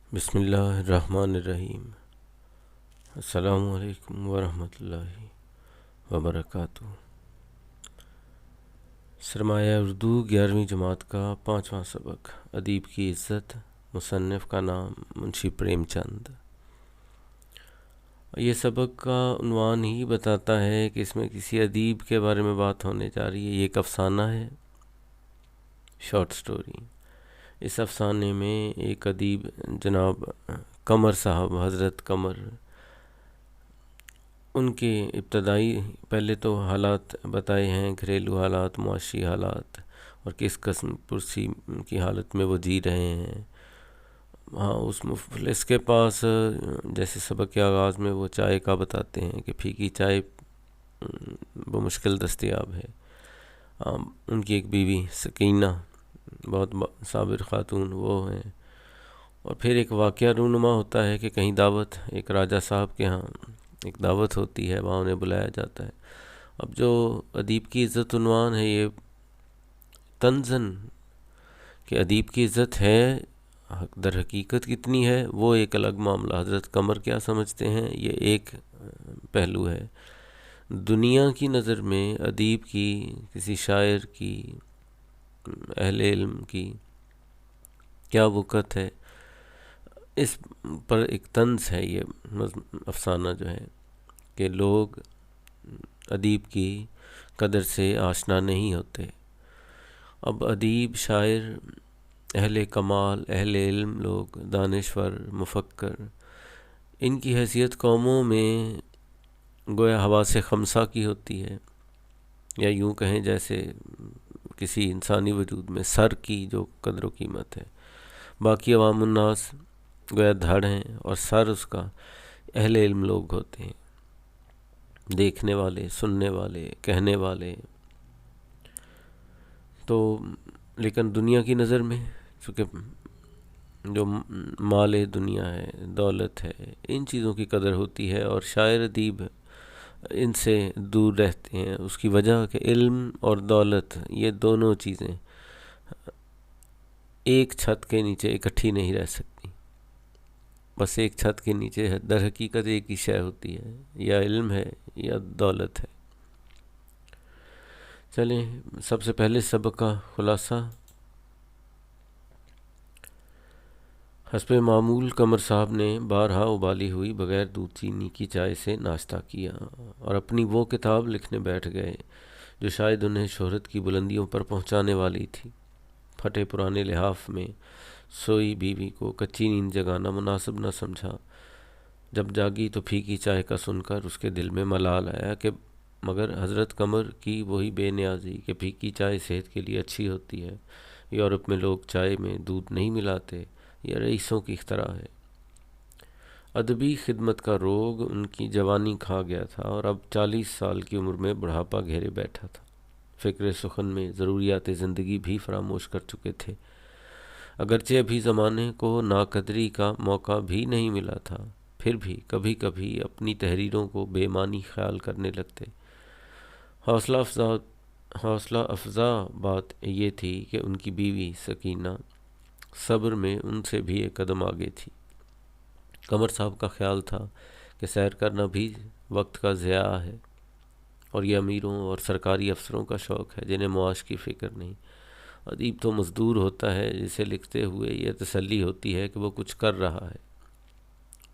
बिस्मिल्लाहिर्रहमानिर्रहीम। अस्सलामु अलैकुम वरहमतुल्लाहि वबरकातुहू। सरमाया उर्दू 11वीं जमात का 5वां सबक, अदीब की इज़्ज़त। मुसन्निफ़ का नाम मुंशी प्रेमचंद। ये सबक का उन्वान ही बताता है कि इसमें किसी अदीब के बारे में बात होने जा रही है। ये एक अफ़साना है, शॉर्ट स्टोरी। इस अफ़साने में एक अदीब जनाब कमर साहब, हज़रत कमर, उनके इब्तदाई पहले तो हालात बताए हैं, घरेलू हालात, मुआशी हालात, और किस किस्म पुरसी की हालत में वो जी रहे हैं। हाँ, उस मुफलिस के पास जैसे सबक के आगाज़ में वो चाय का बताते हैं कि फीकी चाय वो मुश्किल दस्तयाब है। उनकी एक बीवी सकीना, बहुत साबिर ख़ातून वो हैं। और फिर एक वाक़या रूनुमा होता है कि कहीं दावत, एक राजा साहब के यहाँ एक दावत होती है, वहाँ उन्हें बुलाया जाता है। अब जो अदीब की इज़्ज़त उन्वान है, ये तंज़न कि अदीब की इज़्ज़त है, दर हकीकत कितनी है वो एक अलग मामला। हज़रत कमर क्या समझते हैं ये एक पहलू है। दुनिया की नज़र में अदीब की, किसी शायर की, अहले इल्म की क्या वक़्त है, इस पर एक तंज़ है। ये अफ़साना जो है कि लोग अदीब की कदर से आशना नहीं होते। अब अदीब, शायर, अहले कमाल, अहले इल्म लोग, दानिश्वर, मुफक्कर, इनकी हैसियत कौमों में गोया हवा से खमसा की होती है, या यूँ कहें जैसे किसी इंसानी वजूद में सर की जो कदर व कीमत है। बाकी अवामुन्नास गोया धड़ हैं और सर उसका अहले इल्म लोग होते हैं, देखने वाले, सुनने वाले, कहने वाले। तो लेकिन दुनिया की नज़र में चूँकि जो माल दुनिया है, दौलत है, इन चीज़ों की कदर होती है और शायर अदीब इनसे दूर रहते हैं। उसकी वजह कि इल्म और दौलत, ये दोनों चीज़ें एक छत के नीचे इकट्ठी नहीं रह सकती। बस एक छत के नीचे दर हकीकत एक ही शय होती है, या इल्म है या दौलत है। चलें, सबसे पहले सबक का खुलासा। हस्बे मामूल कमर साहब ने बारहा उबाली हुई बग़ैर दूध चीनी की चाय से नाश्ता किया और अपनी वो किताब लिखने बैठ गए जो शायद उन्हें शोहरत की बुलंदियों पर पहुंचाने वाली थी। फटे पुराने लिहाफ में सोई बीवी को कच्ची नींद जगाना मुनासिब न समझा। जब जागी तो फीकी चाय का सुनकर उसके दिल में मलाल आया कि मगर हज़रत कमर की वही बेनियाजी कि फीकी चाय सेहत के लिए अच्छी होती है। यूरोप में लोग चाय में दूध नहीं मिलाते, यह रईसों की इख्तरा है। अदबी खिदमत का रोग उनकी जवानी खा गया था और अब 40 साल की उम्र में बुढ़ापा घेरे बैठा था। फ़िक्र सुखन में ज़रूरियात ज़िंदगी भी फरामोश कर चुके थे। अगरचे अभी ज़माने को नाकदरी का मौका भी नहीं मिला था, फिर भी कभी कभी अपनी तहरीरों को बेमानी ख्याल करने लगते। हौसला अफजा बात ये थी कि उनकी बीवी सकीना सब्र में उनसे भी एक कदम आगे थी। कमर साहब का ख्याल था कि सैर करना भी वक्त का ज़िया है, और ये अमीरों और सरकारी अफसरों का शौक़ है जिन्हें मुआश की फ़िक्र नहीं। अदीब तो मज़दूर होता है जिसे लिखते हुए यह तसल्ली होती है कि वो कुछ कर रहा है।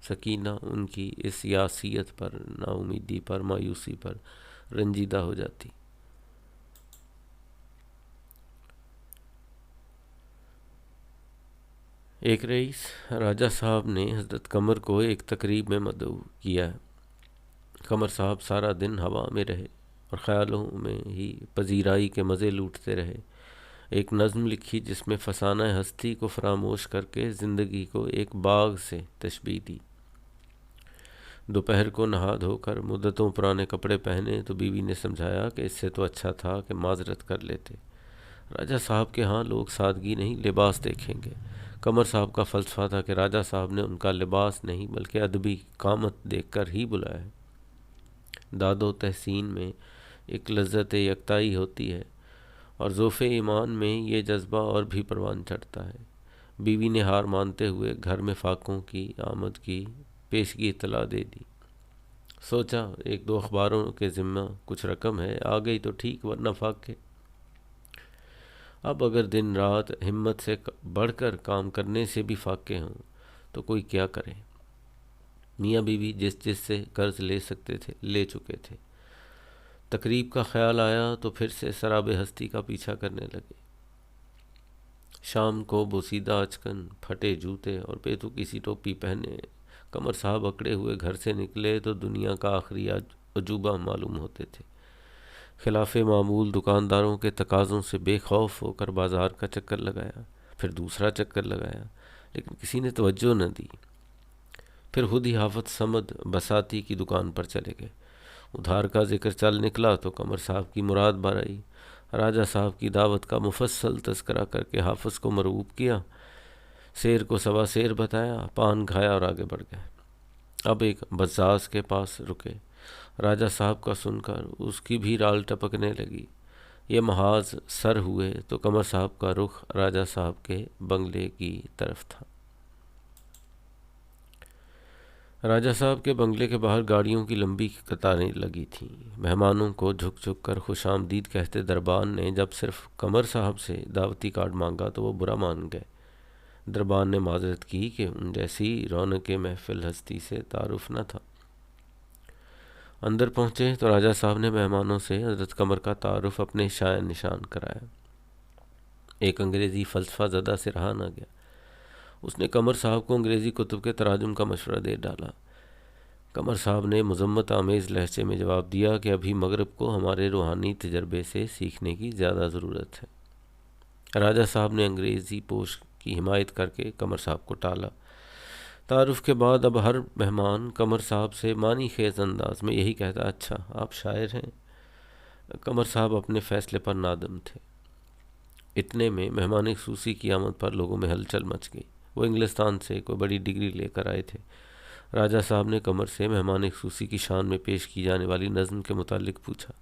सकीना उनकी इस यासियत पर, नाउमीदी पर, मायूसी पर रंजीदा हो जाती। एक रईस राजा साहब ने हज़रत कमर को एक तकरीब में मदऊ किया। कमर साहब सारा दिन हवा में रहे और ख़यालों में ही पजीराई के मज़े लूटते रहे। एक नज़्म लिखी जिसमें फसाना हस्ती को फरामोश करके ज़िंदगी को एक बाग से तशबीह दी। दोपहर को नहा धोकर मुद्दतों पुराने कपड़े पहने तो बीवी ने समझाया कि इससे तो अच्छा था कि माजरत कर लेते। राजा साहब के यहाँ लोग सादगी नहीं, लिबास देखेंगे। कमर साहब का फ़लसफ़ा था कि राजा साहब ने उनका लिबास नहीं बल्कि अदबी कामत देखकर ही बुलाया है। दादो तहसीन में एक लज्जत यकताई होती है और ज़ोफ़े ईमान में ये जज्बा और भी परवान चढ़ता है। बीवी ने हार मानते हुए घर में फाकों की आमद की पेशगी इतला दे दी। सोचा एक दो अखबारों के ज़िम्मा कुछ रकम है, आ गई तो ठीक, वरना फाके। अब अगर दिन रात हिम्मत से बढ़कर काम करने से भी फाके हों तो कोई क्या करे। मियाँ बीवी जिस जिस से कर्ज ले सकते थे ले चुके थे। तकरीब का ख्याल आया तो फिर से शराबे हस्ती का पीछा करने लगे। शाम को बोसीदा अचकन, फटे जूते और बेतुकी सी टोपी पहने कमर साहब अकड़े हुए घर से निकले तो दुनिया का आखिरी अजूबा मालूम होते थे। खिलाफे मामूल दुकानदारों के तकाज़ों से बेखौफ होकर बाज़ार का चक्कर लगाया, फिर दूसरा चक्कर लगाया, लेकिन किसी ने तवज्जो न दी। फिर खुद ही हाफत समद बसाती की दुकान पर चले गए। उधार का जिक्र चल निकला तो कमर साहब की मुराद भर आई। राजा साहब की दावत का मुफस्सल तस्करा करके हाफिज को मरऊब किया, शेर को सवा शेर बताया, पान खाया और आगे बढ़ गए। अब एक बज़ाज़ के पास रुके। राजा साहब का सुनकर उसकी भी राल टपकने लगी। ये महाज सर हुए तो कमर साहब का रुख राजा साहब के बंगले की तरफ था। राजा साहब के बंगले के बाहर गाड़ियों की लंबी कतारें लगी थीं। मेहमानों को झुक झुक कर खुशामदीद कहते दरबान ने जब सिर्फ कमर साहब से दावती कार्ड मांगा तो वो बुरा मान गए। दरबान ने माजरत की कि उन जैसी रौनक महफिल हस्ती से तारुफ न था। अंदर पहुँचे तो राजा साहब ने मेहमानों से हज़रत कमर का तारुफ अपने शान निशान कराया। एक अंग्रेज़ी फ़लसफ़ा ज़दा से रहा न गया। उसने कमर साहब को अंग्रेज़ी कुतुब के तराजुम का मशवरा दे डाला। कमर साहब ने मज़म्मत आमेज़ लहजे में जवाब दिया कि अभी मगरब को हमारे रूहानी तजर्बे से सीखने की ज़्यादा ज़रूरत है। राजा साहब ने अंग्रेज़ी पोश की हिमायत करके कमर साहब को टाला। तारुफ के बाद अब हर मेहमान कमर साहब से मानी खेज अंदाज में यही कहता, अच्छा आप शायर हैं। कमर साहब अपने फ़ैसले पर नादम थे। इतने में मेहमान खसूसी की आमद पर लोगों में हलचल मच गई। वो इंग्लिस्तान से कोई बड़ी डिग्री लेकर आए थे। राजा साहब ने कमर से मेहमान खसूसी की शान में पेश की जाने वाली नज़्म के मुतालिक पूछा।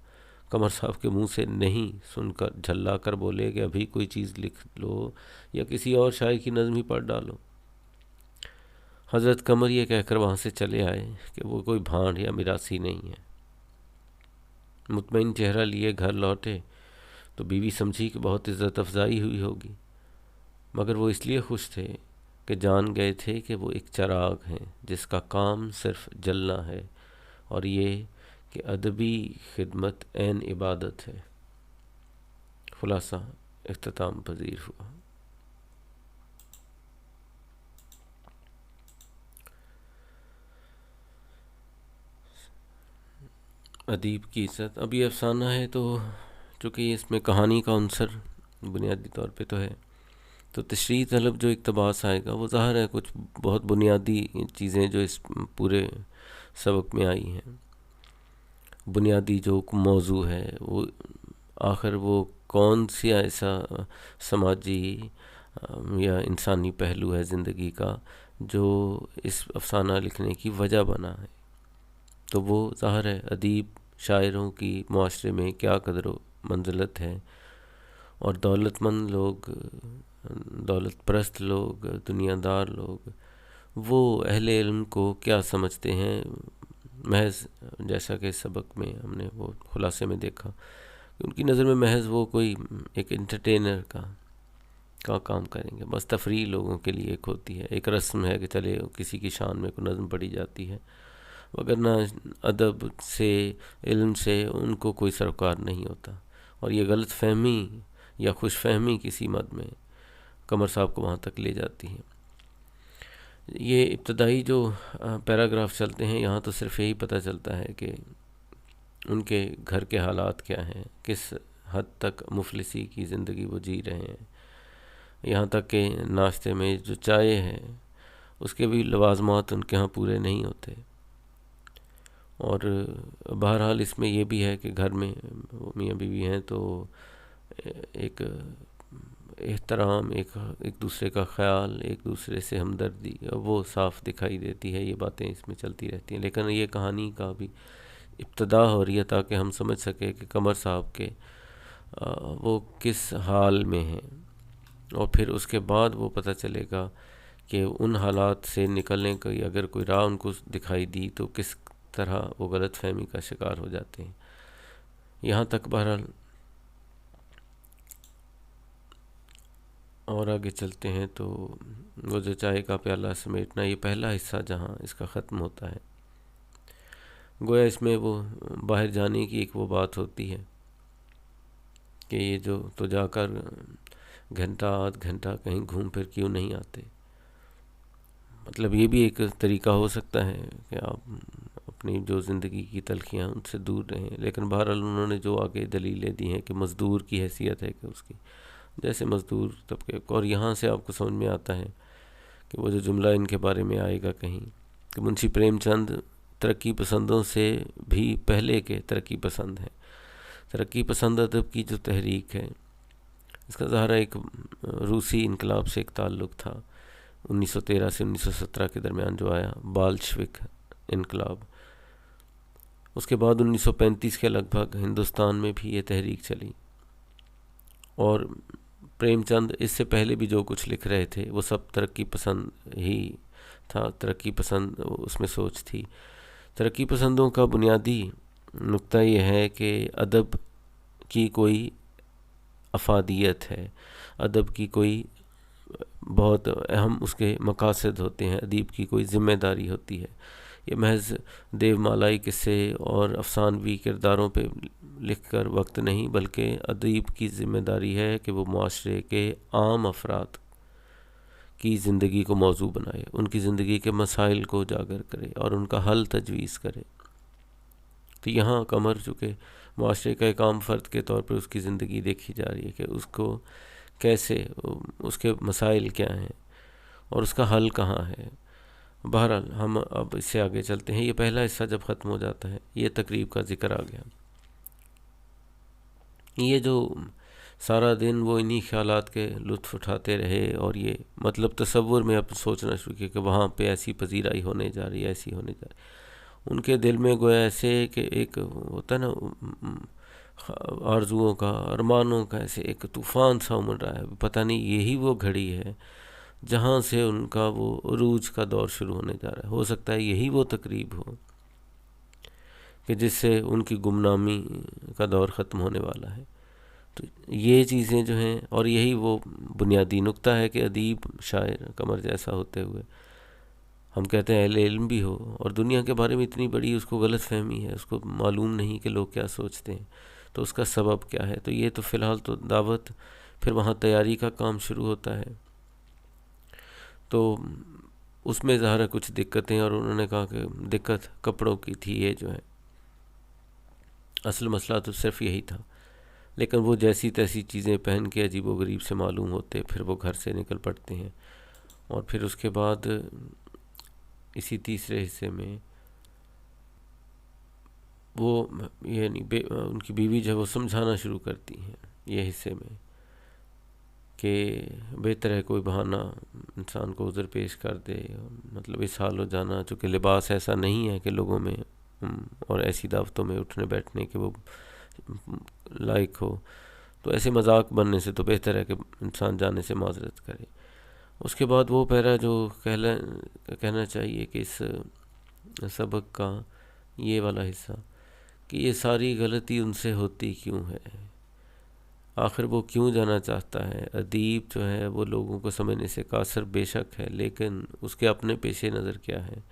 कमर साहब के मुंह से नहीं सुनकर झल्ला कर बोले कि अभी कोई चीज़ लिख लो या किसी और शायर की नज़्म ही पढ़ डालो। हज़रत कमर ये कहकर वहाँ से चले आए कि वो कोई भांड या मिरासी नहीं है। मुतमईन चेहरा लिए घर लौटे तो बीवी समझी कि बहुत इज़्ज़त अफजाई हुई होगी, मगर वो इसलिए खुश थे कि जान गए थे कि वो एक चिराग हैं जिसका काम सिर्फ जलना है, और ये कि अदबी खिदमत ऐन इबादत है। खुलासा इख्तिताम पजीर हुआ। अदीब की इज़्ज़त। अब ये अफसाना है तो चूँकि इसमें कहानी का अंसर बुनियादी तौर पे तो है, तो तशरीह तलब जो इक़्तिबास आएगा वो ज़ाहिर है कुछ बहुत बुनियादी चीज़ें जो इस पूरे सबक में आई हैं। बुनियादी जो मौजू है वो आखिर वो कौन सी ऐसा समाजी या इंसानी पहलू है ज़िंदगी का जो इस अफसाना लिखने की वजह बना है। तो वो ज़ाहिर है अदीब शायरों की मुआशरे में क्या कदर मंजिलत है, और दौलतमंद लोग, दौलत परस्त लोग, दुनियादार लोग, वो अहले इल्म को क्या समझते हैं। महज जैसा कि सबक में हमने वो खुलासे में देखा कि उनकी नज़र में महज वो कोई एक इंटरटेनर का काम करेंगे, बस तफरीह लोगों के लिए एक होती है, एक रस्म है कि चले किसी की शान में कोई नज़म पढ़ी जाती है, वगरना अदब से इल्म से उनको कोई सरोकार नहीं होता। और ये गलत फहमी या खुश फहमी किसी मद में कमर साहब को वहाँ तक ले जाती है। ये इब्तदाई जो पैराग्राफ चलते हैं यहाँ तो सिर्फ यही पता चलता है कि उनके घर के हालात क्या हैं, किस हद तक मुफलिसी की ज़िंदगी वो जी रहे हैं। यहाँ तक कि नाश्ते में जो चाय है उसके भी लवाजमात उनके यहाँ पूरे नहीं होते। और बहरहाल इसमें यह भी है कि घर में मियाँ बीवी हैं तो एक एहतराम, एक दूसरे का ख्याल, एक दूसरे से हमदर्दी वो साफ़ दिखाई देती है। ये बातें इसमें चलती रहती हैं। लेकिन ये कहानी का भी इब्तदा हो रही है ताकि हम समझ सकें कि कमर साहब के वो किस हाल में हैं और फिर उसके बाद वो पता चलेगा कि उन हालात से निकलने की अगर कोई राह उनको दिखाई दी तो किस तरह वो गलत फहमी का शिकार हो जाते हैं। यहाँ तक बहरहाल, और आगे चलते हैं तो वो जो चाय का प्याला समेटना, ये पहला हिस्सा जहाँ इसका ख़त्म होता है। गोया इसमें वो बाहर जाने की एक वो बात होती है कि ये जो तो जाकर घंटा आध घंटा कहीं घूम फिर क्यों नहीं आते। मतलब ये भी एक तरीका हो सकता है कि आप अपनी जो ज़िंदगी की तलखियाँ उनसे दूर रहें, लेकिन बहरहाल उन्होंने जो आगे दलीलें दी हैं कि मज़दूर की हैसियत है कि उसकी, जैसे मज़दूर तबके, और यहाँ से आपको समझ में आता है कि वो जो जुमला इनके बारे में आएगा कहीं कि मुंशी प्रेमचंद तरक्की पसंदों से भी पहले के तरक्की पसंद हैं। तरक्की पसंद अदब की जो तहरीक है, इसका ज़ाहिर एक रूसी इनकलाब से एक ताल्लुक़ था, 1913 से 1917 के दरमियान जो आया बाल्शविक इनकलाब। उसके बाद 1935 के लगभग हिंदुस्तान में भी ये तहरीक चली, और प्रेमचंद इससे पहले भी जो कुछ लिख रहे थे वो सब तरक्की पसंद ही था, तरक्की पसंद उसमें सोच थी। तरक्की पसंदों का बुनियादी नुक्ता ये है कि अदब की कोई अफादियत है, अदब की कोई बहुत अहम उसके मकासद होते हैं, अदीब की कोई ज़िम्मेदारी होती है। ये महज देवमालाई किस्से और अफसानवी किरदारों पे लिखकर वक्त नहीं, बल्कि अदीब की ज़िम्मेदारी है कि वो मुआशरे के आम अफराद की ज़िंदगी को मौजू बनाए, उनकी ज़िंदगी के मसाइल को उजागर करे और उनका हल तजवीज़ करे। तो यहाँ कमर चूँकि मुआशरे का एक आम फ़र्द के तौर पर उसकी ज़िंदगी देखी जा रही है कि उसको कैसे, उसके मसाइल क्या हैं और उसका हल कहाँ है। बहरहाल हम अब इससे आगे चलते हैं। ये पहला हिस्सा जब ख़त्म हो जाता है, ये तकरीब का ज़िक्र आ गया। ये जो सारा दिन वो इन्हीं ख्यालात के लुत्फ़ उठाते रहे, और ये मतलब तसव्वुर में अब सोचना शुरू किया कि वहाँ पे ऐसी पजीराई होने जा रही है, ऐसी होने जा रही है। उनके दिल में गोया ऐसे कि एक होता ना आरजुओं का, अरमानों का ऐसे एक तूफ़ान सा उमड़ रहा है। पता नहीं यही वो घड़ी है जहाँ से उनका वो उरूज का दौर शुरू होने जा रहा है। हो सकता है यही वो तकरीब हो कि जिससे उनकी गुमनामी का दौर ख़त्म होने वाला है। तो ये चीज़ें जो हैं, और यही वो बुनियादी नुक्ता है कि अदीब शायर कमर जैसा होते हुए हम कहते हैं अहले इल्म भी हो और दुनिया के बारे में इतनी बड़ी उसको गलत फहमी है, उसको मालूम नहीं कि लोग क्या सोचते हैं, तो उसका सबब क्या है। तो ये तो फ़िलहाल तो दावत, फिर वहाँ तैयारी का काम शुरू होता है। तो उसमें ज़ाहिर कुछ दिक्कतें, और उन्होंने कहा कि दिक्कत कपड़ों की थी। ये जो है असल मसला तो सिर्फ यही था, लेकिन वो जैसी तैसी चीज़ें पहन के अजीब व गरीब से मालूम होते, फिर वो घर से निकल पड़ते हैं। और फिर उसके बाद इसी तीसरे हिस्से में वो यानी उनकी बीवी जो है वो समझाना शुरू करती हैं ये हिस्से में कि बेहतर है कोई बहाना इंसान को उज़र पेश कर दे, मतलब इस हाल हो जाना, चूँकि लिबास ऐसा नहीं है कि लोगों में और ऐसी दावतों में उठने बैठने के वो लायक हो, तो ऐसे मजाक बनने से तो बेहतर है कि इंसान जाने से माजरत करे। उसके बाद वो पैरा जो कहना चाहिए कि इस सबक का ये वाला हिस्सा कि ये सारी गलती उनसे होती क्यों है, आखिर वो क्यों जाना चाहता है। अदीब जो है वो लोगों को समझने से कासर बेशक है, लेकिन उसके अपने पेशे नज़र क्या है,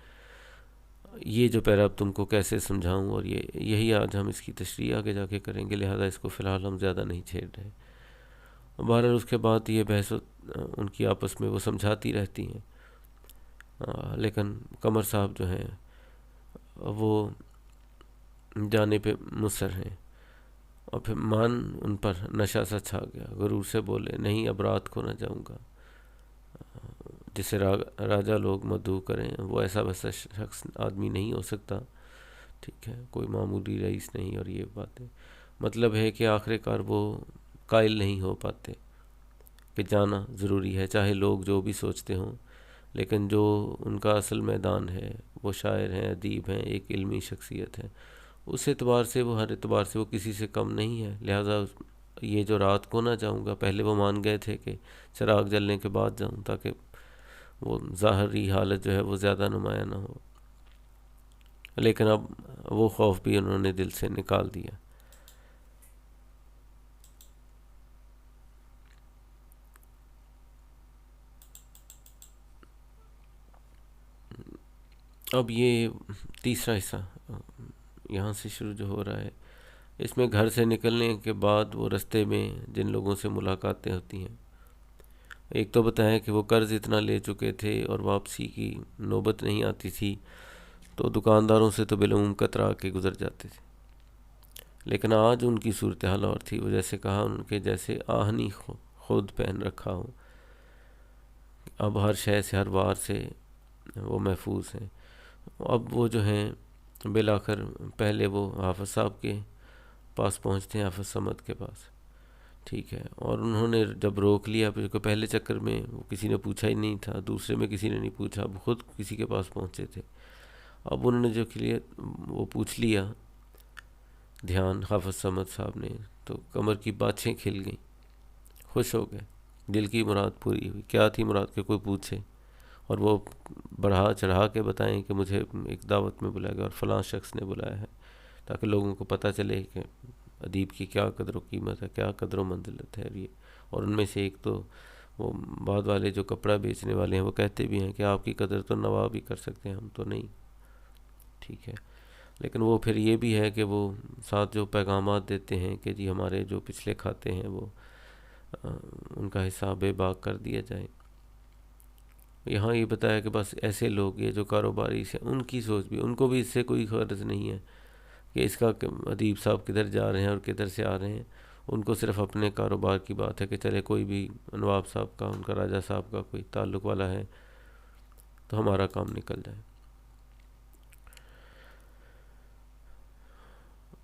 ये जो पैरा अब तुमको कैसे समझाऊं, और ये यही आज हम इसकी तशरीह आगे जाके करेंगे, लिहाजा इसको फ़िलहाल हम ज़्यादा नहीं छेड़ रहे। बहरहाल उसके बाद ये बहस उनकी आपस में वो समझाती रहती हैं, लेकिन कमर साहब जो हैं वो जाने पे मुसर हैं। और फिर मान उन पर नशा सा छा गया, गुरूर से बोले नहीं अब रात को न जाऊंगा। जिसे राजा लोग मधु करें, वो ऐसा वैसा शख्स आदमी नहीं हो सकता, ठीक है, कोई मामूली रईस नहीं। और ये बातें मतलब है कि आखिरकार वो कायल नहीं हो पाते कि जाना ज़रूरी है, चाहे लोग जो भी सोचते हों। लेकिन जो उनका असल मैदान है, वो शायर हैं, अदीब हैं, एक इल्मी शख्सियत है, उस एतबार से वो हर एतबार से वो किसी से कम नहीं है। लिहाजा ये जो रात को ना जाऊंगा, पहले वो मान गए थे कि चिराग जलने के बाद जाऊं ताकि वो ज़ाहरी हालत जो है वो ज़्यादा नुमाया ना हो, लेकिन अब वो खौफ भी उन्होंने दिल से निकाल दिया। अब ये तीसरा हिस्सा यहाँ से शुरू जो हो रहा है, इसमें घर से निकलने के बाद वो रास्ते में जिन लोगों से मुलाकातें होती हैं, एक तो बताया कि वो कर्ज़ इतना ले चुके थे और वापसी की नौबत नहीं आती थी, तो दुकानदारों से तो बिलूम कतरा के गुजर जाते थे। लेकिन आज उनकी सूरत हाल और थी। वो जैसे कहा उनके जैसे आहनी खुद पहन रखा हो, अब हर शय से हर वार से वो महफूज हैं। अब वो जो हैं बिलाकर पहले वो हाफिज साहब के पास पहुँचते हैं, हाफिज समद के पास, ठीक है। और उन्होंने जब रोक लिया, क्योंकि पहले चक्कर में वो किसी ने पूछा ही नहीं था, दूसरे में किसी ने नहीं पूछा, अब खुद किसी के पास पहुँचे थे। अब उन्होंने जो किया वो पूछ लिया ध्यान हाफिज समद साहब ने, तो कमर की बाछें खिल गईं, खुश हो गए, दिल की मुराद पूरी हुई। क्या थी मुराद के कोई पूछे और वो बढ़ा चढ़ा के बताएं कि मुझे एक दावत में बुलाया गया और फ़लाँ शख्स ने बुलाया है, ताकि लोगों को पता चले कि अदीब की क्या कदर व कीमत है, क्या कदर व मंजिलत है ये। और उनमें से एक तो वो बाद वाले जो कपड़ा बेचने वाले हैं वो कहते भी हैं कि आपकी कदर तो नवाब ही कर सकते हैं, हम तो नहीं, ठीक है। लेकिन वो फिर ये भी है कि वो साथ जो पैगामात देते हैं कि जी हमारे जो पिछले खाते हैं वो उनका हिसाब बेबाक कर दिया जाए। यहाँ ये बताया कि बस ऐसे लोग ये जो कारोबारी से, उनकी सोच भी, उनको भी इससे कोई गर्ज नहीं है कि इसका अदीब साहब किधर जा रहे हैं और किधर से आ रहे हैं। उनको सिर्फ अपने कारोबार की बात है कि चले कोई भी नवाब साहब का, उनका राजा साहब का कोई ताल्लुक़ वाला है तो हमारा काम निकल जाए।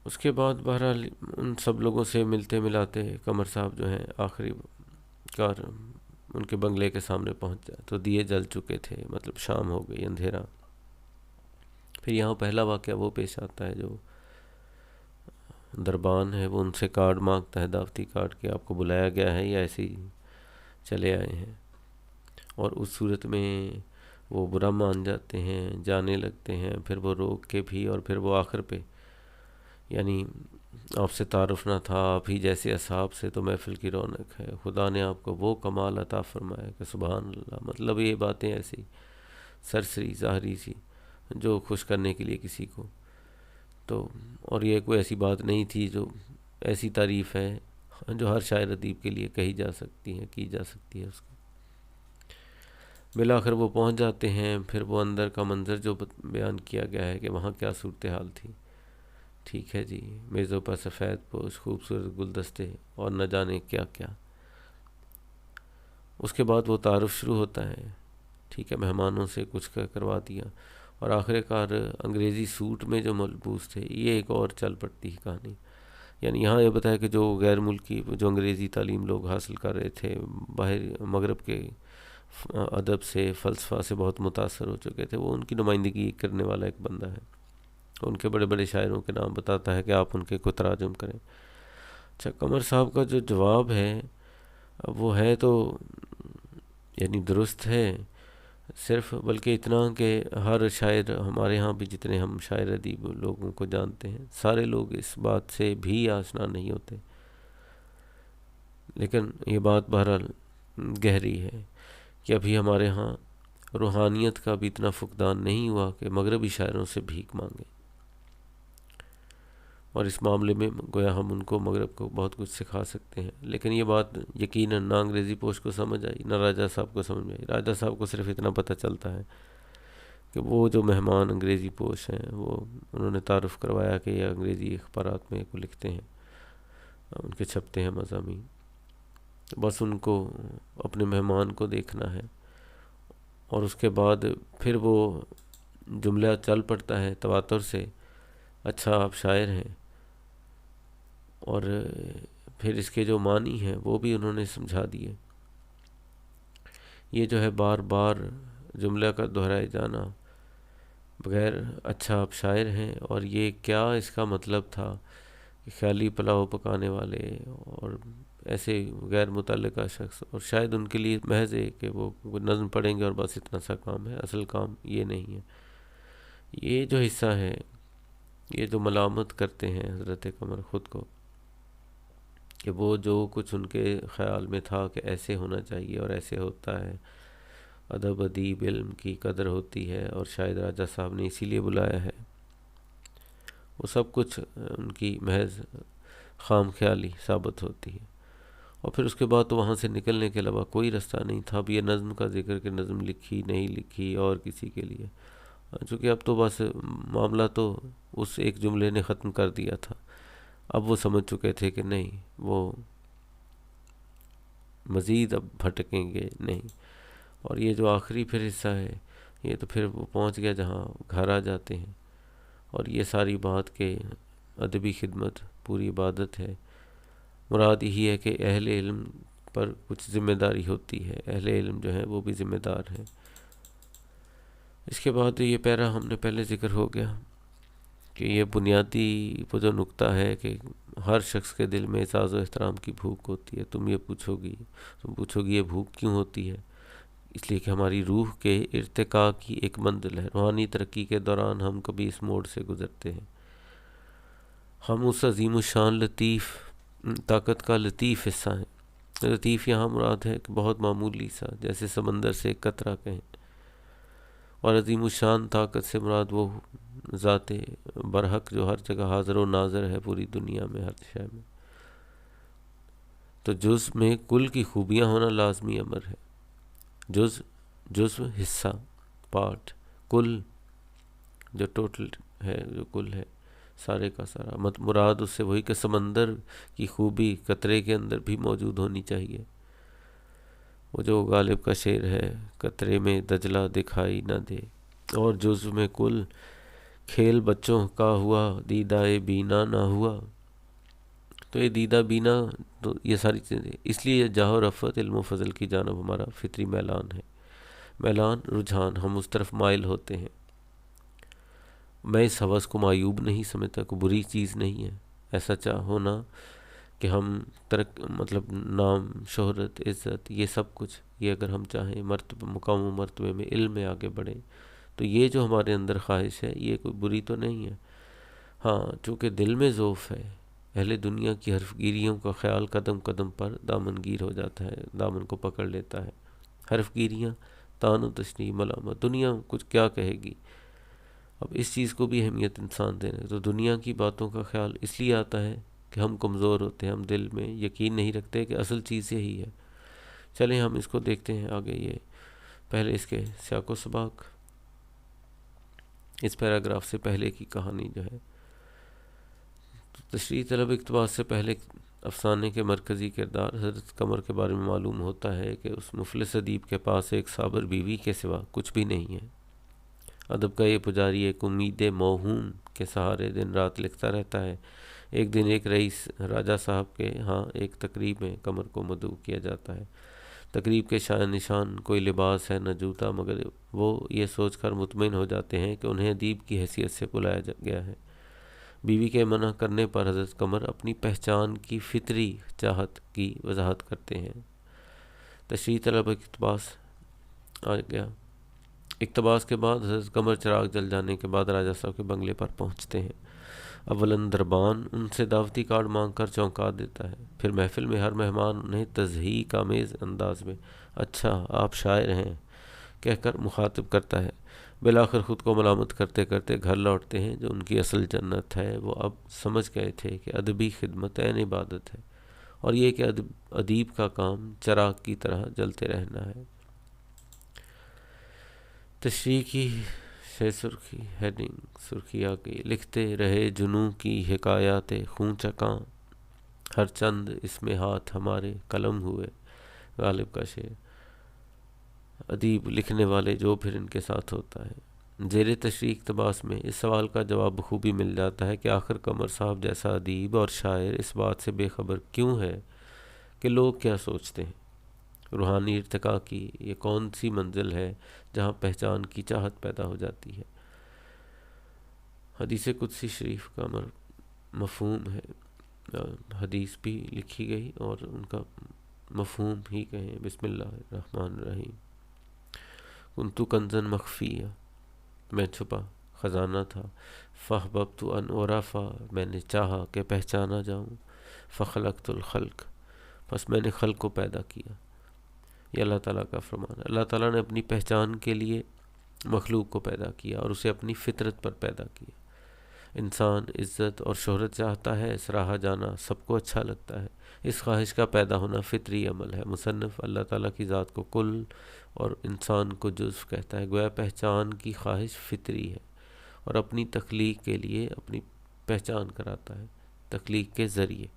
उसके बाद बहरहाल उन सब लोगों से मिलते मिलाते कमर साहब जो हैं आखिरी कार उनके बंगले के सामने पहुंच जाए तो दिए जल चुके थे, मतलब शाम हो गई, अंधेरा। फिर यहाँ पहला वाक़या वो पेश आता है, जो दरबान है वो उनसे कार्ड मांगता है, दावती कार्ड, कि आपको बुलाया गया है या ऐसे ही चले आए हैं। और उस सूरत में वो बुरा मान जाते हैं, जाने लगते हैं। फिर वो रोक के भी, और फिर वो आखिर पे, यानी आपसे तारुफ ना था, आप ही जैसे असहाब से तो महफिल की रौनक है, खुदा ने आपको वो कमाल अता फरमाया कि सुबहान अल्लाह। मतलब ये बातें ऐसी सरसरी ज़ाहरी सी जो खुश करने के लिए किसी को, तो और ये कोई ऐसी बात नहीं थी, जो ऐसी तारीफ़ है जो हर शायर अदीब के लिए कही जा सकती है, की जा सकती है उसको। बिलाखिर वो पहुंच जाते हैं। फिर वो अंदर का मंज़र जो बयान किया गया है कि वहाँ क्या सूरत हाल थी, ठीक है जी, मेज़ों पर सफ़ेद पोश, खूबसूरत गुलदस्ते और न जाने क्या क्या। उसके बाद वो तारुफ शुरू होता है, ठीक है, मेहमानों से कुछ करवा दिया, और आखिरकार अंग्रेज़ी सूट में जो मलबूस थे, ये एक और चल पड़ती है कहानी। यानी यहाँ ये बताया कि जो गैर मुल्की, जो अंग्रेज़ी तालीम लोग हासिल कर रहे थे, बाहर मगरब के अदब से, फ़लसफ़ा से बहुत मुतासर हो चुके थे, वो उनकी नुमाइंदगी करने वाला एक बंदा है। उनके बड़े बड़े शायरों के नाम बताता है कि आप उनके को तराजुम करें। अच्छा, कमर साहब का जो जवाब है वो है तो यानी दुरुस्त है सिर्फ, बल्कि इतना कि हर शायर, हमारे यहाँ भी जितने हम शायर अदीब लोगों को जानते हैं, सारे लोग इस बात से भी आशना नहीं होते। लेकिन ये बात बहरहाल गहरी है कि अभी हमारे यहाँ रूहानियत का भी इतना फुकदान नहीं हुआ कि मगरबी शायरों से भीख मांगे। और इस मामले में गोया हम उनको, मगरब को, बहुत कुछ सिखा सकते हैं। लेकिन ये बात यकीनन ना अंग्रेज़ी पोश को समझ आई, ना राजा साहब को समझ में आई। राजा साहब को सिर्फ इतना पता चलता है कि वो जो मेहमान अंग्रेज़ी पोश हैं, वो उन्होंने तारुफ़ करवाया कि ये अंग्रेज़ी अखबारात में को लिखते हैं, उनके छपते हैं मज़ामीन। तो बस उनको अपने मेहमान को देखना है। और उसके बाद फिर वो जुमला चल पड़ता है तवातुर से, अच्छा आप शायर हैं। और फिर इसके जो मानी हैं वो भी उन्होंने समझा दिए। ये जो है बार बार जुमला का दोहराए जाना बगैर, अच्छा आप शायर हैं, और ये क्या इसका मतलब था ख्याली पुलाव पकाने वाले और ऐसे गैर मुतल्लिका शख्स, और शायद उनके लिए महज है कि वो नज़्म पढ़ेंगे और बस इतना सा काम है, असल काम ये नहीं है। ये जो हिस्सा है, ये जो मलामत करते हैं हज़रत कमर ख़ुद को कि वो जो कुछ उनके ख़्याल में था कि ऐसे होना चाहिए और ऐसे होता है, अदब अदीब इल्म की कदर होती है और शायद राजा साहब ने इसीलिए बुलाया है, वो सब कुछ उनकी महज खाम ख्याली साबित होती है। और फिर उसके बाद तो वहाँ से निकलने के अलावा कोई रास्ता नहीं था। अब ये नज़्म का जिक्र कि नज़्म लिखी नहीं लिखी और किसी के लिए, चूँकि अब तो बस मामला तो उस एक जुमले ने ख़त्म कर दिया था। अब वो समझ चुके थे कि नहीं, वो मज़ीद अब भटकेंगे नहीं। और ये जो आखिरी फिर हिस्सा है, ये तो फिर वो पहुँच गया जहाँ घर आ जाते हैं। और ये सारी बात के अदबी खिदमत पूरी इबादत है। मुराद यही है कि अहले इल्म पर कुछ ज़िम्मेदारी होती है, अहले इल्म जो है वो भी ज़िम्मेदार है। इसके बाद ये पैरा हमने पहले ज़िक्र हो गया कि ये बुनियादी वो जो नुक्ता है कि हर शख्स के दिल में एज़ाज़ व एहतराम की भूख होती है। तुम पूछोगी ये भूख क्यों होती है? इसलिए कि हमारी रूह के इर्तिका की एक मंजिल है। रूहानी तरक्की के दौरान हम कभी इस मोड़ से गुज़रते हैं। हम उस अजीम शान लतीफ़ ताकत का लतीफ़ हिस्सा हैं। लतीफ़ यहाँ मुराद है कि बहुत मामूली सा, जैसे समंदर से एक कतरा कहें। और अजीम शान ताकत से मुराद वो ज़ाते बरहक जो हर जगह हाज़िर व नाज़िर है, पूरी दुनिया में हर शय में। तो जुज़ में कुल की खूबियाँ होना लाजमी अमर है। जुज़ हिस्सा, पार्ट, कुल जो टोटल है, जो कुल है सारे का सारा, मत मुराद उससे वही कि समंदर की खूबी कतरे के अंदर भी मौजूद होनी चाहिए। वो जो गालिब का शेर है, कतरे में दजला दिखाई न दे। और जुज़ में कुल, खेल बच्चों का हुआ, दीदाए बीना ना हुआ। तो ये दीदा बीना, तो ये सारी चीज़ें, इसलिए जाहो रफ़त इल्म फ़ज़ल की जानब हमारा फितरी मैलान है। मैलान रुझान, हम उस तरफ माइल होते हैं। मैं इस हवस को मायूब नहीं समझता, कोई बुरी चीज़ नहीं है। ऐसा चाहो ना कि हम मतलब नाम, शोहरत, इज़्ज़त, ये सब कुछ, ये अगर हम चाहें मुकाम मर्तबे में, इल्म में आगे बढ़ें, तो ये जो हमारे अंदर ख्वाहिश है ये कोई बुरी तो नहीं है। हाँ, चूँकि दिल में ज़ौफ़ है, अहले दुनिया की हरफगिरियों का ख्याल कदम कदम पर दामनगीर हो जाता है, दामन को पकड़ लेता है। हरफगिरियाँ, तान तशनी, मलामत, दुनिया कुछ क्या कहेगी। अब इस चीज़ को भी अहमियत इंसान देने, तो दुनिया की बातों का ख्याल इसलिए आता है कि हम कमज़ोर होते हैं, हम दिल में यकीन नहीं रखते कि असल चीज़ यही है। चलें हम इसको देखते हैं आगे। ये पहले इसके सियाक़ो सबाक़, इस पैराग्राफ से पहले की कहानी जो है, तशरीह तलब इक़्तिबास से पहले अफसाने के मरकज़ी किरदार हज़रत कमर के बारे में मालूम होता है कि उस मुफलिस अदीब के पास एक साबर बीवी के सिवा कुछ भी नहीं है। अदब का ये पुजारी एक उम्मीद मौहूम के सहारे दिन रात लिखता रहता है। एक दिन एक रईस राजा साहब के यहाँ एक तकरीब में कमर को मदऊ किया जाता है। तकरीब के शान निशान कोई लिबास है न जूता, मगर वो ये सोचकर मुतमिन हो जाते हैं कि उन्हें अदीब की हैसियत से बुलाया गया है। बीवी के मना करने पर हज़रत कमर अपनी पहचान की फितरी चाहत की वजाहत करते हैं। तशरीह तलब इक़्तिबास आ गया। इक़्तिबास के बाद हज़रत कमर चिराग जल जाने के बाद राजा साहब के बंगले पर पहुंचते हैं। अव्वलन दरबान उनसे दावती कार्ड मांग कर चौंका देता है। फिर महफिल में हर मेहमान उन्हें तज़हीक आमेज़ अंदाज में अच्छा आप शायर हैं कहकर मुखातिब करता है। बिलाखिर ख़ुद को मलामत करते करते घर लौटते हैं। जो उनकी असल जन्नत है वो अब समझ गए थे कि अदबी खिदमत ऐन इबादत है, और ये कि अदीब का काम चराग की तरह जलते रहना है। तशरीह की से सुर्खी, हेडिंग सुर्खी आ गई। लिखते रहे जुनू की हिकायाते खूं चकां, हर चंद इसमें हाथ हमारे कलम हुए। गालिब का शेर। अदीब लिखने वाले जो फिर इनके साथ होता है। ज़ेरे तशरीह इक़्तिबास में इस सवाल का जवाब बखूबी मिल जाता है कि आखिर कमर साहब जैसा अदीब और शायर इस बात से बेखबर क्यों है कि लोग क्या सोचते हैं। रूहानी इर्तिका की ये कौन सी मंजिल है जहाँ पहचान की चाहत पैदा हो जाती है। हदीस कुदसी शरीफ का मफहूम है हदीस भी लिखी गई और उनका मफहूम ही कहें। बिस्मिल्लाहिर्रहमानिर्रहीम। कुन्तु कंजन मख्फिया, मैं छुपा ख़जाना था। फ़हबब्तु अन उरफ़ा, मैंने चाहा कि पहचाना जाऊँ। फ़खलक़तुल खल्क़, बस मैंने खल्क़ को पैदा किया। ये अल्लाह ताला का फरमान है। अल्लाह ताला ने अपनी पहचान के लिए मखलूक को पैदा किया और उसे अपनी फितरत पर पैदा किया। इंसान इज़्ज़त और शोहरत चाहता है, सराहा जाना सबको अच्छा लगता है। इस ख्वाहिश का पैदा होना फितरी अमल है। मुसन्निफ़ अल्लाह ताला की ज़ात को कुल और इंसान को जुज़्व कहता है। गोया पहचान की ख्वाहिश फितरी है और अपनी तख्लीक के लिए अपनी पहचान कराता है, तख्लीक के ज़रिए।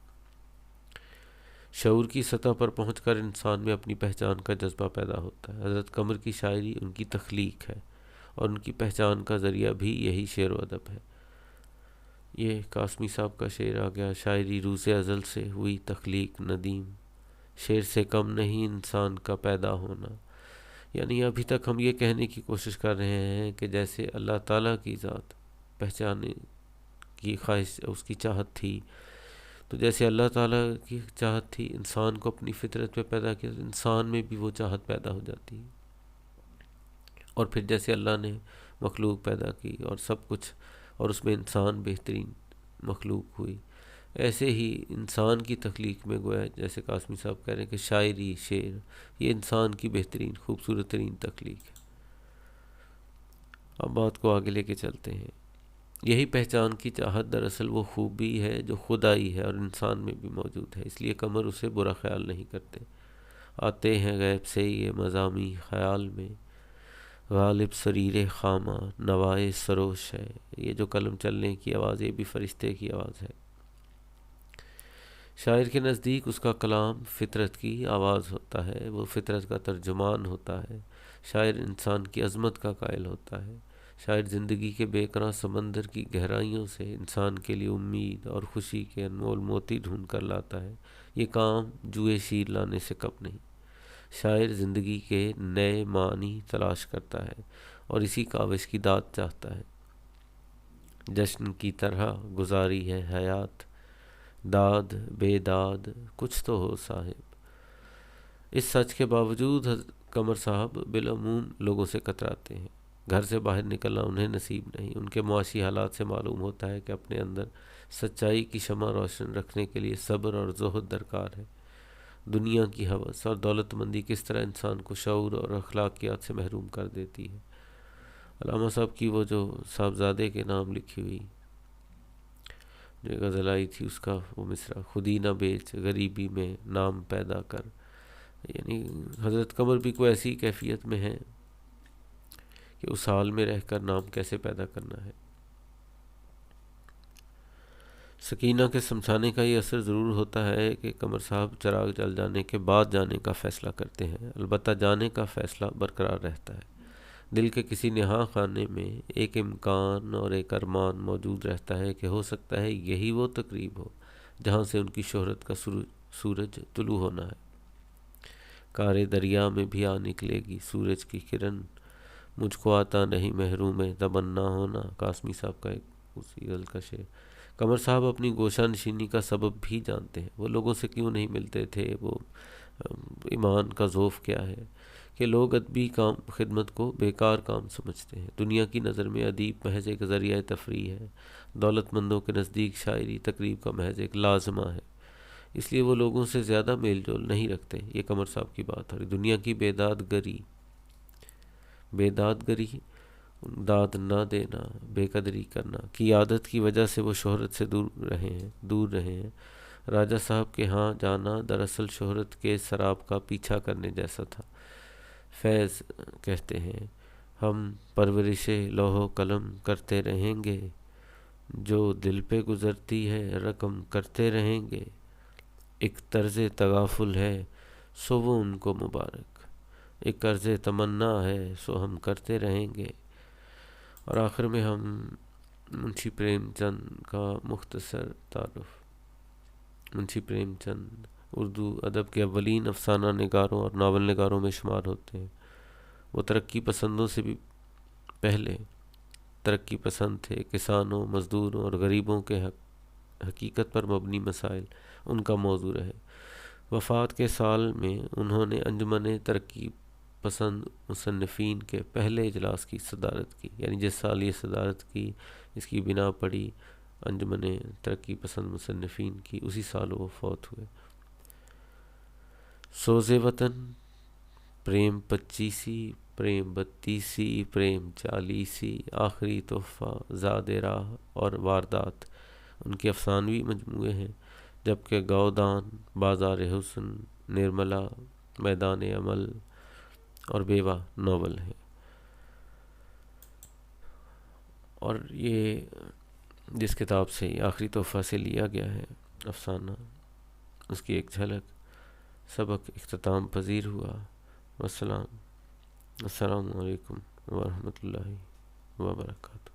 शऊर की सतह पर पहुंचकर इंसान में अपनी पहचान का जज्बा पैदा होता है। हज़रत कमर की शायरी उनकी तख्लीक है और उनकी पहचान का ज़रिया भी यही शेर व अदब है। ये कासमी साहब का शेर आ गया। शायरी रूज़े अज़ल से हुई तख्लीक नदीम, शेर से कम नहीं इंसान का पैदा होना। यानी अभी तक हम ये कहने की कोशिश कर रहे हैं कि जैसे अल्लाह ताला की ज़ात पहचाने की ख्वाहिश उसकी चाहत थी, तो जैसे अल्लाह ताला की चाहत थी इंसान को अपनी फितरत पे पैदा किया, तो इंसान में भी वो चाहत पैदा हो जाती है। और फिर जैसे अल्लाह ने मखलूक पैदा की और सब कुछ, और उसमें इंसान बेहतरीन मखलूक हुई, ऐसे ही इंसान की तख्लीक में गोया जैसे कासमी साहब कह रहे हैं कि शायरी शेर ये इंसान की बेहतरीन खूबसूरत तरीन तख्लीक है। अब बात को आगे लेके चलते हैं। यही पहचान की चाहत दरअसल वो खूबी है जो खुदाई है और इंसान में भी मौजूद है, इसलिए कमर उसे बुरा ख्याल नहीं करते। आते हैं गैब से ये मज़ामी ख्याल में, गालिब सरीर खामा नवाए सरोश है। ये जो कलम चलने की आवाज़, ये भी फरिश्ते की आवाज़ है। शायर के नज़दीक उसका कलाम फितरत की आवाज़ होता है, वो फितरत का तर्जुमान होता है। शायर इंसान की अज़मत का कायल होता है। शायर ज़िंदगी के बेकरां समंदर की गहराइयों से इंसान के लिए उम्मीद और खुशी के अनमोल मोती ढूंढ कर लाता है। ये काम जुए शीर लाने से कम नहीं। शायर ज़िंदगी के नए मानी तलाश करता है और इसी काविश की दाद चाहता है। जश्न की तरह गुजारी है हयात, दाद बेदाद कुछ तो हो साहिब। इस सच के बावजूद कमर साहब बिलअमूम लोगों से कतराते हैं। घर से बाहर निकलना उन्हें नसीब नहीं। उनके मुआशी हालात से मालूम होता है कि अपने अंदर सच्चाई की शमा रोशन रखने के लिए सब्र और ज़ुहद दरकार है। दुनिया की हवस और दौलतमंदी किस तरह इंसान को शऊर और अखलाकियात से महरूम कर देती है। अल्लामा साहब की वो जो साहबजादे के नाम लिखी हुई जो गज़ल आई थी, उसका वो मिसरा, खुदी न बेच गरीबी में नाम पैदा कर। यानी हज़रत कमर भी कोई ऐसी कैफियत में है कि उस हाल में रहकर नाम कैसे पैदा करना है। सकीना के समझाने का ये असर ज़रूर होता है कि कमर साहब चिराग जल जाने के बाद जाने का फ़ैसला करते हैं। अलबत्ता जाने का फ़ैसला बरकरार रहता है। दिल के किसी नेहा खाने में एक इम्कान और एक अरमान मौजूद रहता है कि हो सकता है यही वो तकरीब हो जहाँ से उनकी शोहरत का सूरज तुलू होना है। कारे दरिया में भी आ निकलेगी सूरज की किरण, मुझको आता नहीं महरूम तमन्ना होना। कासमी साहब का एक उसी गज़ल का शेर। कमर साहब अपनी गोशा नशीनी का सबब भी जानते हैं। वो लोगों से क्यों नहीं मिलते थे, वो ईमान का ज़ोफ़ क्या है कि लोग अदबी काम खिदमत को बेकार काम समझते हैं। दुनिया की नज़र में अदीब महज एक ज़रिया तफरी है, दौलतमंदों के नज़दीक शायरी तकरीब का महज एक लाजमा है। इसलिए वो लोगों से ज़्यादा मेल जोल नहीं रखते। ये कमर साहब की बात है। दुनिया की बेदादगरी दाद ना देना, बेकदरी करना की आदत की वजह से वो शोहरत से दूर रहे हैं। राजा साहब के यहाँ जाना दरअसल शोहरत के शराब का पीछा करने जैसा था। फैज़ कहते हैं, हम परवरिश लौहो कलम करते रहेंगे, जो दिल पे गुज़रती है रकम करते रहेंगे। एक तर्ज़ तगाफुल है सो वो उनको मुबारक, एक कर्ज़ तमन्ना है सो हम करते रहेंगे। और आखिर में हम मुंशी प्रेमचंद का मुख्तसर तारुफ। मुंशी प्रेमचंद उर्दू अदब के अव्वलीन अफसाना निगारों और नावल निगारों में शुमार होते हैं। वो तरक्की पसंदों से भी पहले तरक्की पसंद थे। किसानों, मज़दूरों और गरीबों के हक हकीकत पर मबनी मसाइल उनका मौजू रहे। वफ़ात के साल में उन्होंने अंजुमन तरक्की पसंद मुसन्निफ़ीन के पहले इजलास की सदारत की, यानी जिस साल ये सदारत की इसकी बिना पड़ी अंजुमन तरक्की पसंद मुसन्निफ़ीन की, उसी साल वो फौत हुए। सोज़े वतन, प्रेम पच्चीसी, प्रेम बत्तीसी, प्रेम चालीसी, आखिरी तोहफ़ा, ज़ादे राह और वारदात उनके अफसानवी मजमूए हैं, जबकि गौदान, बाज़ार हुस्न, निर्मला, मैदान अमल और बेवा नावल हैं। और ये जिस किताब से आखिरी तोहफ़ा से लिया गया है अफसाना, उसकी एक झलक सबक इख्तिताम पजीर हुआ। अस्सलाम वालेकुम व रहमतुल्लाहि व बरकातहू।